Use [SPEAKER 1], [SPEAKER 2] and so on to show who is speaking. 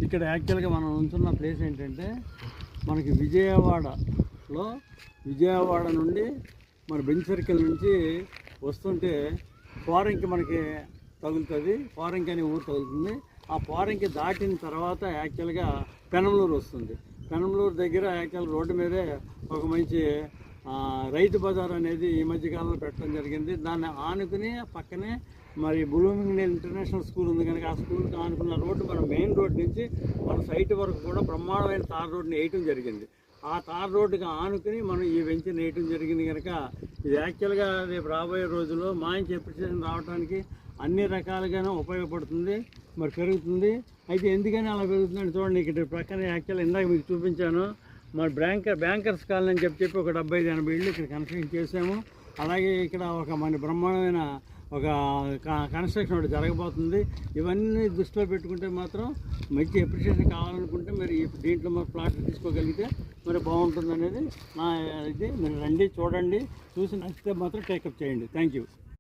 [SPEAKER 1] ఇక్కడ యాక్చువల్గా మనం ఉంటున్న ప్లేస్ ఏంటంటే మనకి విజయవాడ నుండి మన బెంచ్ సర్కిల్ నుంచి వస్తుంటే ఫారెన్కి మనకి తగులుతుంది. ఫారెన్కి అనే ఊరు తగులుతుంది. ఆ ఫారెన్కి దాటిన తర్వాత యాక్చువల్గా పెనంలూరు వస్తుంది. పెనంలూరు దగ్గర యాక్చువల్ రోడ్డు మీదే ఒక మంచి రైతు బజార్ అనేది ఈ మధ్యకాలంలో పెట్టడం జరిగింది. దాన్ని ఆనుకుని పక్కనే మరి బ్లూమింగ్డేల్ ఇంటర్నేషనల్ స్కూల్ ఉంది కనుక ఆ స్కూల్కి ఆనుకున్న రోడ్డు మన మెయిన్ రోడ్ నుంచి మన సైట్ వరకు కూడా బ్రహ్మాండమైన తార్ రోడ్డుని వేయటం జరిగింది. ఆ తార్ రోడ్డుకి ఆనుకుని మనం ఈ వెంచర్ని వేయటం జరిగింది కనుక ఇది యాక్చువల్గా రేపు రాబోయే రోజుల్లో మంచి అప్రిషియేషన్ రావడానికి అన్ని రకాలుగానే ఉపయోగపడుతుంది, మరి పెరుగుతుంది. అయితే ఎందుకని అలా పెరుగుతుందని చూడండి, ఇక్కడ ప్రక్కన యాక్చువల్ ఇందాక మీకు చూపించాను మరి బ్యాంకర్స్ కాలనీ అని చెప్పి ఒక 75-80 ఇళ్ళు ఇక్కడ కన్స్ట్రక్షన్ చేసాము. అలాగే ఇక్కడ ఒక మన బ్రహ్మాండమైన ఒక కన్స్ట్రక్షన్ ఒకటి జరగబోతుంది. ఇవన్నీ దృష్టిలో పెట్టుకుంటే మాత్రం మంచి అప్రిషియేషన్ కావాలనుకుంటే మరి దీంట్లో మరి ప్లాట్ తీసుకోగలిగితే మరి బాగుంటుంది అనేది నా ఇది. మీరు రండి, చూడండి, చూసి నచ్చితే మాత్రం టేకప్ చేయండి. Thank you.